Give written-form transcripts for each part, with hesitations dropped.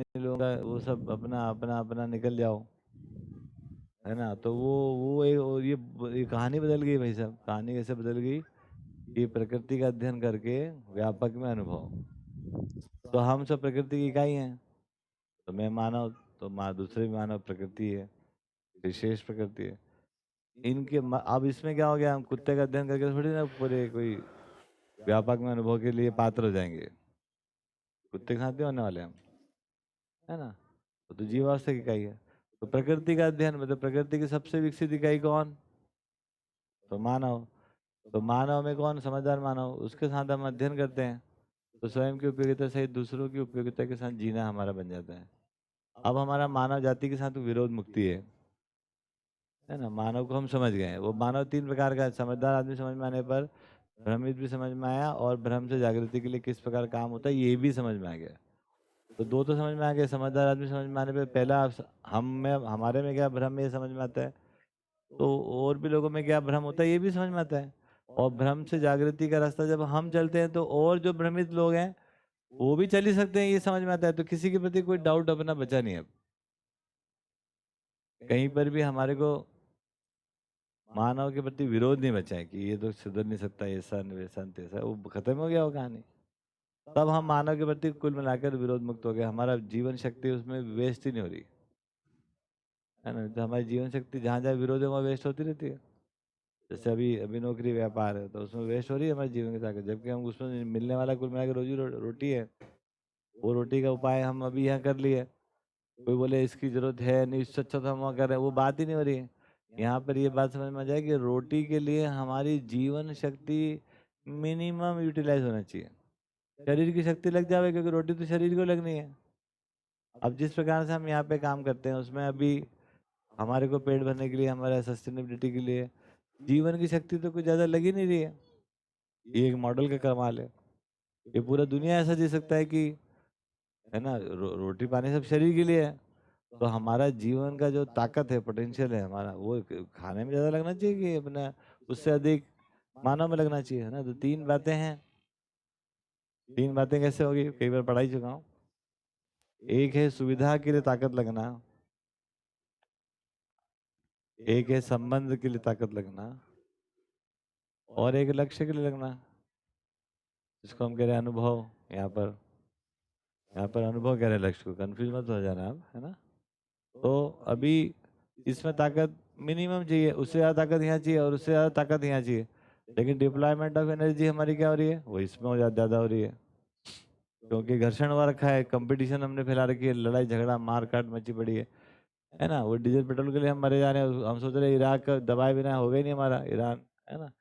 नहीं लूंगा, वो सब अपना अपना अपना निकल जाओ, है ना। तो वो एक और ये कहानी बदल गई भाई साहब। कहानी कैसे बदल गई कि प्रकृति का अध्ययन करके व्यापक में अनुभव। तो हम सब प्रकृति की इकाई हैं। तो मैं मानव, तो दूसरे भी मानव प्रकृति है, विशेष प्रकृति है। अब इसमें क्या हो गया, हम कुत्ते का अध्ययन करके थोड़ी ना पूरे कोई व्यापक में अनुभव के लिए पात्र हो जाएंगे। कुत्ते खाते होने वाले हम, है ना। तो जीवावस्था की इकाई है। तो प्रकृति का अध्ययन मतलब प्रकृति की सबसे विकसित इकाई कौन, तो मानव। तो मानव में कौन समझदार मानव, उसके साथ हम अध्ययन करते हैं। तो स्वयं की उपयोगिता सहित दूसरों की उपयोगिता के साथ जीना हमारा बन जाता है। अब हमारा मानव जाति के साथ विरोध मुक्ति है ना। मानव को हम समझ गए हैं। वो मानव तीन प्रकार का है। समझदार आदमी समझ में आने पर, भ्रमित भी समझ में आया, और भ्रम से जागृति के लिए किस प्रकार काम होता है ये भी समझ में आ गया। तो दो तो समझ में आ गया। समझदार आदमी समझ में आने पर पहला हम में, हमारे में क्या भ्रम है ये समझ में आता है। तो और भी लोगों में क्या भ्रम होता है ये भी समझ में आता है। और भ्रम से जागृति का रास्ता जब हम चलते हैं तो और जो भ्रमित लोग हैं वो भी चल ही सकते हैं, ये समझ में आता है। तो किसी के प्रति कोई डाउट अपना बचा नहीं है अब। कहीं पर भी हमारे को मानव के प्रति विरोध नहीं बचा है कि ये तो सुधर नहीं सकता, ऐसा वैसा तैसा, वो खत्म हो गया वो कहानी। तब हम मानव के प्रति कुल मिलाकर विरोध मुक्त हो गए। हमारा जीवन शक्ति उसमें वेस्ट ही नहीं हो रही, है ना। तो हमारी जीवन शक्ति जहाँ जहाँ विरोध है वहाँ वेस्ट होती रहती है। जैसे अभी अभी नौकरी व्यापार है तो उसमें वेस्ट हो रही है हमारे जीवन की ताकत, जबकि हम उसमें मिलने वाला कुल मिलाकर रोजी रोटी है। वो रोटी का उपाय हम अभी यहाँ कर लिए। कोई बोले इसकी जरूरत है नहीं, इससे अच्छा तो हम वहाँ कर रहे हैं, वो बात ही नहीं हो रही है। यहाँ पर ये बात समझ में आ जाए कि रोटी के लिए हमारी जीवन शक्ति मिनिमम यूटिलाइज होना चाहिए। शरीर की शक्ति लग जाए, क्योंकि रोटी तो शरीर को लगनी है। अब जिस प्रकार से हम यहाँ पे काम करते हैं उसमें अभी हमारे को पेट भरने के लिए, हमारे सस्टेनेबिलिटी के लिए जीवन की शक्ति तो कुछ ज़्यादा लग ही नहीं रही है। ये एक मॉडल का कमाल है। ये पूरा दुनिया ऐसा जी सकता है कि, है ना, रोटी पानी सब शरीर के लिए है। तो हमारा जीवन का जो ताकत है, पोटेंशियल है हमारा, वो खाने में ज़्यादा लगना चाहिए कि अपना उससे अधिक मानव में लगना चाहिए, है ना। तो तीन बातें हैं। तीन बातें कैसे होगी, कई बार पढ़ा ही चुका हूँ। एक है सुविधा के लिए ताकत लगना, एक है संबंध के लिए ताकत लगना, और एक लक्ष्य के लिए लगना, जिसको हम कह रहे हैं अनुभव। यहाँ पर अनुभव कह रहे हैं, लक्ष्य को कंफ्यूज मत हो जाना आप, है ना। तो अभी इसमें ताकत मिनिमम चाहिए, उससे ज़्यादा ताकत यहाँ चाहिए और उससे ज़्यादा ताकत यहाँ चाहिए। लेकिन डिप्लॉयमेंट ऑफ एनर्जी हमारी क्या हो रही है, वो इसमें हो ज़्यादा हो रही है। क्योंकि घर्षण हुआ रखा है, कंपटीशन हमने फैला रखी है, लड़ाई झगड़ा मार काट मची पड़ी है ना। वो डीजल पेट्रोल के लिए हम मरे जा रहे हैं। हम सोच रहे हैं इराक का दबाए बिना होगा ही नहीं हमारा ईरान, है ना।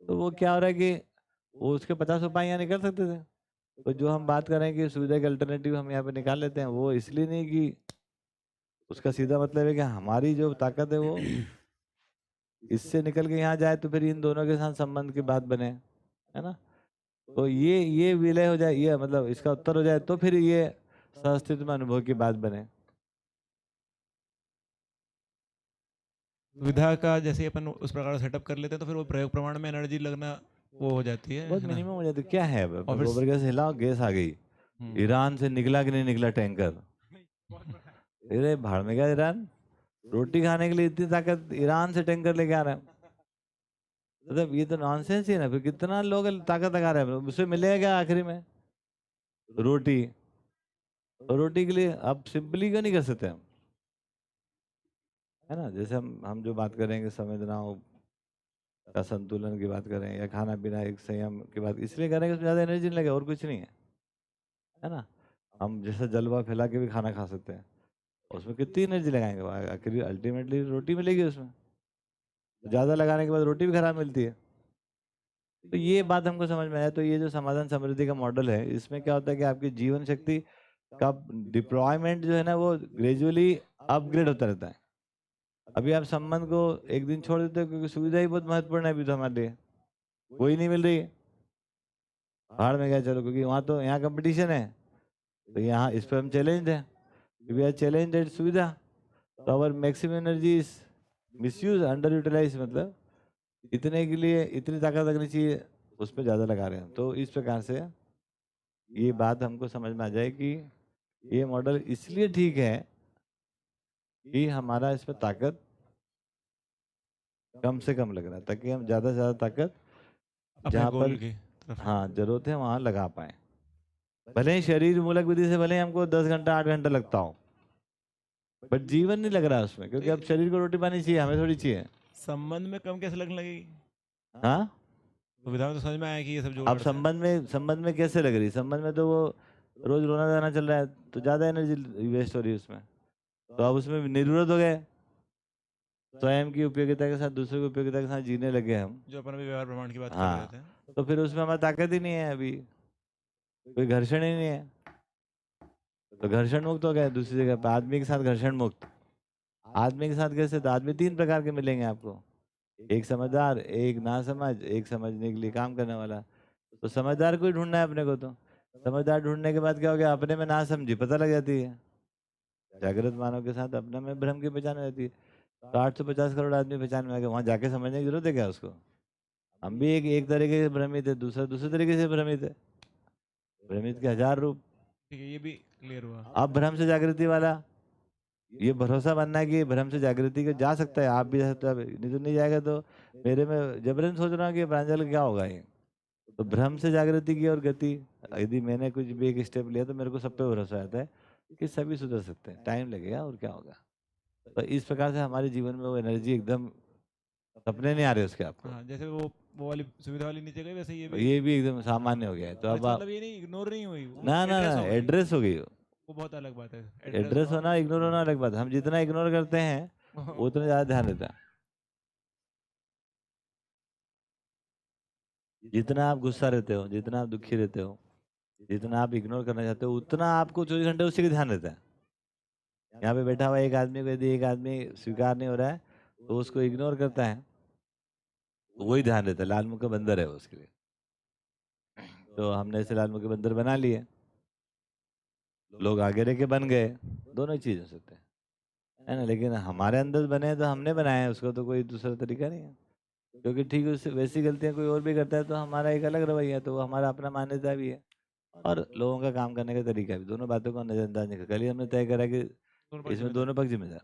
तो वो क्या हो रहा है कि वो उसके 50 उपाय यहाँ निकल सकते थे। तो जो हम बात कर रहे हैं कि सुविधा के अल्टरनेटिव हम यहाँ पे निकाल लेते हैं, वो इसलिए नहीं कि उसका सीधा मतलब है कि हमारी जो ताकत है वो इससे निकल के यहाँ जाए, तो फिर इन दोनों के साथ संबंध की बात बने, है ना। तो ये विलय हो जाए, ये मतलब इसका उत्तर हो जाए, तो फिर ये सहअस्तित्व में अनुभव की बात बने। विधा का जैसे अपन उस प्रकार सेटअप कर लेते हैं तो फिर वो प्रयोग प्रमाण में एनर्जी लगना वो हो जाती बहुत है ना। मिनिमम हो जाती है। क्या है अब और फिर गोबर गैस हिलाओ, गैस आ गई। ईरान से निकला कि नहीं निकला टैंकर, अरे भाड़ में गया ईरान। रोटी खाने के लिए इतनी ताकत, ईरान से टैंकर लेके आ रहा है। मतलब ये तो नॉनसेंस ही है ना। फिर कितना लोग ताकत लगा रहे हैं, उससे मिलेगा क्या आखिरी में, रोटी। तो रोटी के लिए अब सिंपली क्यों नहीं कर सकते हम, है ना। जैसे हम जो बात करेंगे संवेदनाओं का संतुलन की बात करें, या खाना पीना एक संयम की बात इसलिए करेंगे, उसमें ज़्यादा एनर्जी नहीं लगे, और कुछ नहीं है ना। हम जैसे जलवा फैला के भी खाना खा सकते हैं, उसमें कितनी एनर्जी लगाएंगे, आखिर अल्टीमेटली रोटी मिलेगी उसमें। ज़्यादा लगाने के बाद रोटी भी खराब मिलती है। तो ये बात हमको समझ में आया। तो ये जो समाधान समृद्धि का मॉडल है, इसमें क्या होता है कि आपकी जीवन शक्ति का डिप्लॉयमेंट जो है ना, वो ग्रेजुअली अपग्रेड होता रहता है। अभी आप संबंध को एक दिन छोड़ देते हो क्योंकि सुविधा ही बहुत महत्वपूर्ण है अभी तो हमारे लिए, कोई नहीं मिल रही है। बाहर में गया चलो, क्योंकि वहाँ तो यहाँ कंपटीशन है, तो यहाँ इस पर हम चैलेंज है। वी आर चैलेंज एट सुविधा। तो our maximum energy is misuse, under utilise, मतलब इतने के लिए इतनी ताकत लगनी चाहिए, उस पर ज़्यादा लगा रहे हैं। तो इस प्रकार से ये बात हमको समझ में आ जाए कि ये मॉडल इसलिए ठीक है कि हमारा इसमें ताकत कम से कम लग रहा है, ताकि हम ज़्यादा से ज़्यादा ताकत अपने जहाँ गोल पर की तरफ। हाँ जरूरत है वहाँ लगा पाए। भले ही शरीर मूलक विधि से भले ही हमको 10 घंटा 8 घंटा लगता हो, बट जीवन नहीं लग रहा है उसमें, क्योंकि अब शरीर को रोटी पानी चाहिए, हमें थोड़ी चाहिए। संबंध में कम कैसे लगने लगेगी? हाँ, सुविधा में तो समझ में आया कि ये सब अब जोगाड़ से। संबंध में कैसे लग रही? संबंध में तो वो रोज रोना धोना चल रहा है, तो ज्यादा एनर्जी वेस्ट हो रही है उसमें। तो अब उसमें निर्वृत हो गए, स्वयं की उपयोगिता के साथ दूसरे की उपयोगिता के साथ जीने लगे हम। जो अपन अभी व्यवहार प्रमाण की बात कर रहे हाँ, थे। तो फिर उसमें हमारी ताकत ही नहीं है, अभी कोई घर्षण ही नहीं है, तो घर्षण मुक्त हो गए। दूसरी जगह पर आदमी के साथ घर्षण मुक्त। आदमी के साथ कैसे? तो आदमी 3 प्रकार के मिलेंगे आपको, एक समझदार, एक नासमझ, एक समझने के लिए काम करने वाला। तो समझदार को ही ढूंढना है अपने को। तो समझदार ढूंढने के बाद क्या हो गया? अपने में नासमझी पता लग जाती है। जागृत मानव के साथ अपने में भ्रम की पहचान हो जाती है। तो 850 करोड़ आदमी पहचान में आ गए, वहां जाके समझने की जरूरत है क्या उसको? हम भी एक तरीके से भ्रमित है, दूसरा दूसरे तरीके से भ्रमित है। भ्रमित के 1000 रूप। ठीक है, ये भी क्लियर हुआ। अब भ्रम से जागृति वाला, ये भरोसा बनना है कि भ्रम से जागृति को जा सकता है, आप भी जा सकते हो, नहीं तो नहीं जाएगा। तो मेरे में जबरन सोच रहा हूँ कि प्रांजल का क्या होगा ये। तो भ्रम से जागृति की और गति, यदि मैंने कुछ भी एक स्टेप लिया तो मेरे को सब पे भरोसा आता है कि सभी सुधर सकते हैं, टाइम लगेगा और क्या होगा। तो इस प्रकार से हमारे जीवन में वो एनर्जी एकदम, सपने नहीं आ रहे उसके आपको। हाँ, जैसे वो वाली सुविधा वाली नीचे गई, वैसे ये भी। ये भी एकदम सामान्य हो गया है। तो अब इसका आप मतलब ये नहीं, इग्नोर नहीं हुई वो, ना ना एड्रेस ना हो गई। एड्रेस हो गई। वो बहुत अलग बात है, एड्रेस हुआ। होना इग्नोर होना अलग बात है। हम जितना इग्नोर करते हैं वो उतना ज्यादा ध्यान देता है। जितना आप गुस्सा रहते हो, जितना आप दुखी रहते हो, जितना आप इग्नोर करना चाहते हो, उतना आपको 24 घंटे उसी का ध्यान रहता है। यहाँ पे बैठा हुआ एक आदमी को यदि एक आदमी स्वीकार नहीं हो रहा है तो उसको इग्नोर करता है, तो वही ध्यान रहता है। लाल मुख का बंदर है वो उसके लिए। तो हमने ऐसे लाल मुख के बंदर बना लिए, लोग आगे रह के बन गए, दोनों ही चीज हो सकते हैं, है ना। लेकिन हमारे अंदर बने हैं तो हमने बनाया है उसको, तो कोई दूसरा तरीका नहीं है। क्योंकि ठीक उससे वैसी गलतियां कोई और भी करता है तो हमारा एक अलग रवैया है, तो वो हमारा अपना मान्यता भी है और लोगों का काम करने का तरीका भी। दोनों बातों को नजरअंदाज नहीं कर। कल ही हमने तय करा कि इसमें दोनों पक्ष जिम्मेदार,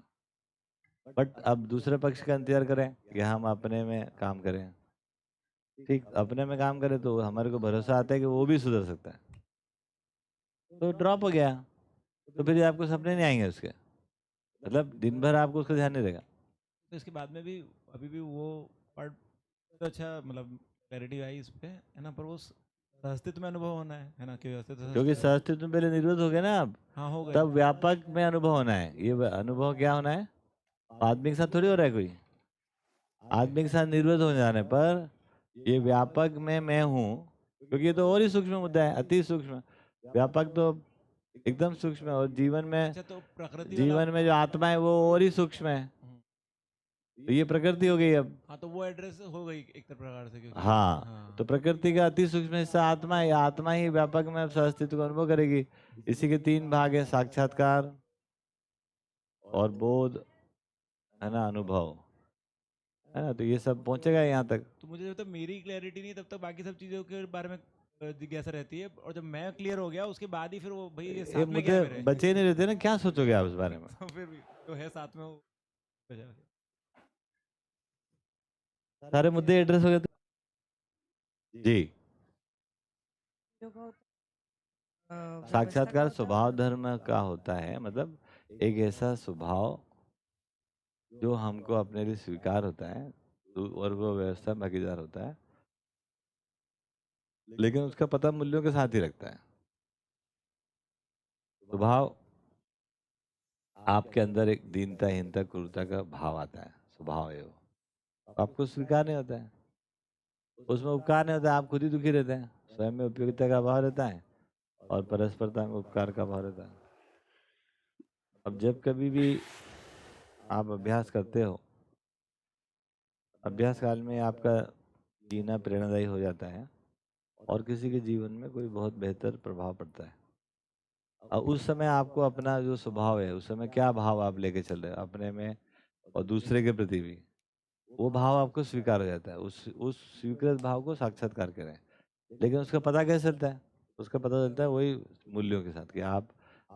बट अब दूसरे पक्ष का इंतजार करें कि हम अपने में काम करें। ठीक, अपने में काम करें तो हमारे को भरोसा आता है कि वो भी सुधर सकता है। तो ड्रॉप हो गया, तो फिर आपको सपने नहीं आएंगे उसके, मतलब दिन भर आपको उसका ध्यान नहीं रहेगा। तो इसके बाद में भी अभी भी वो पार्ट तो अच्छा, मतलब क्लैरिटी आई इस पे, है ना। पर वो अस्तित्व में अनुभव होना है ना, कि अस्तित्व क्योंकि सहअस्तित्व में पहले निर्वृत हो गए ना आप, हाँ हो गए। तब व्यापक में अनुभव होना है। ये अनुभव क्या होना है? आदमी के साथ थोड़ी हो रहा है कोई। आदमी के साथ निर्वृत हो जाने पर ये व्यापक में मैं हूँ, क्योंकि ये तो और ही सूक्ष्म मुद्दा है, अति सूक्ष्म। व्यापक तो एकदम सूक्ष्म है, और जीवन में, अच्छा, तो प्रकृति वाला। जीवन में जो आत्मा है वो और ही सूक्ष्म है। तो ये प्रकृति हो गई अब। हाँ, तो वो एड्रेस हो गई एक प्रकार से, क्योंकि हाँ, तो प्रकृति का अति सूक्ष्म हिस्सा आत्मा है। आत्मा ही व्यापक में अस्तित्व को अनुभव करेगी। इसी के 3 भाग है, साक्षात्कार और बोध, है ना, अनुभव, है ना। तो ये सब पहुंचेगा यहाँ तक। तो मुझे जब तक मेरी क्लैरिटी नहीं, तब तक बाकी सब चीज़ों के बारे में जिज्ञासा रहती है। और जब मैं क्लियर हो गया उसके बाद ही फिर वो भाई ये ये साथ में क्या मुद्दे है मेरे। बचे ही नहीं रहते ना, क्या सोचोगे आप इस बारे में? तो फिर जो है साथ में वो बचा के। सारे मुद्दे एड्रेस हो गए जी। साक्षात्कार स्वभाव धर्म का होता है, मतलब एक ऐसा स्वभाव जो हमको अपने लिए स्वीकार होता है, और वो व्यवस्था में भागीदार होता है, लेकिन उसका पता मूल्यों के साथ ही रखता है। स्वभाव, आपके अंदर एक दीनता हीनता क्रूरता का भाव आता है, स्वभाव है वो, आपको स्वीकार नहीं होता है, उसमें उपकार नहीं होता है, आप खुद ही दुखी रहते हैं। स्वयं में उपयोगिता का भाव रहता है और परस्परता में उपकार का भाव रहता है। अब जब कभी भी आप अभ्यास करते हो, अभ्यास काल में आपका जीना प्रेरणादायी हो जाता है और किसी के जीवन में कोई बहुत बेहतर प्रभाव पड़ता है। और उस समय आपको अपना जो स्वभाव है, उस समय क्या भाव आप लेके चल रहे हो अपने में और दूसरे के प्रति भी, वो भाव आपको स्वीकार हो जाता है। उस स्वीकृत भाव को साक्षात्कार करें। लेकिन उसका पता कैसे चलता है? उसका पता चलता है वही मूल्यों के साथ, कि आप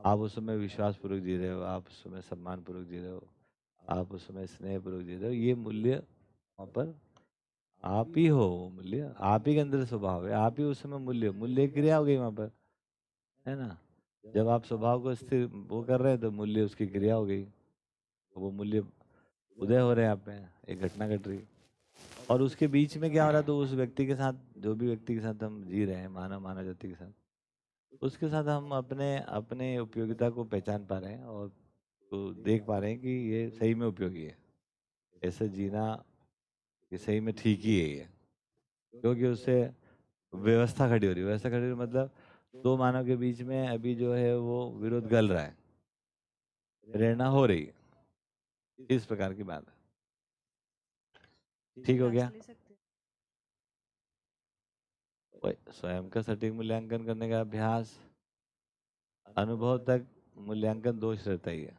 आप उस समय विश्वास पूर्वक जी रहे हो, आप उस समय सम्मान पूर्वक जी रहे हो, आप उस समय स्नेह पूर्वक जी रहे हो, ये मूल्य वहाँ पर आप ही हो। वो मूल्य आप ही के अंदर स्वभाव है, आप ही उस समय मूल्य मूल्य क्रिया हो गई वहाँ पर, है ना। जब आप स्वभाव को स्थिर वो कर रहे हैं तो मूल्य उसकी क्रिया हो गई, तो वो मूल्य उदय हो रहे हैं आप में, एक घटना घट रही। और उसके बीच में क्या हो रहा है, तो उस व्यक्ति के साथ, जो भी व्यक्ति के साथ हम जी रहे हैं, मानव जाति के साथ, उसके साथ हम अपने अपने उपयोगिता को पहचान पा रहे हैं और तो देख पा रहे हैं कि ये सही में उपयोगी है, ऐसे जीना ये सही में ठीक ही है ये, क्योंकि उससे व्यवस्था खड़ी हो रही है। व्यवस्था खड़ी हो रही मतलब दो मानव के बीच में अभी जो है वो विरोध गल रहा है, प्रेरणा हो रही है, इस प्रकार की बात है। ठीक हो गया। स्वयं का सटीक मूल्यांकन करने का अभ्यास, अनुभव तक मूल्यांकन दोष रहता ही है।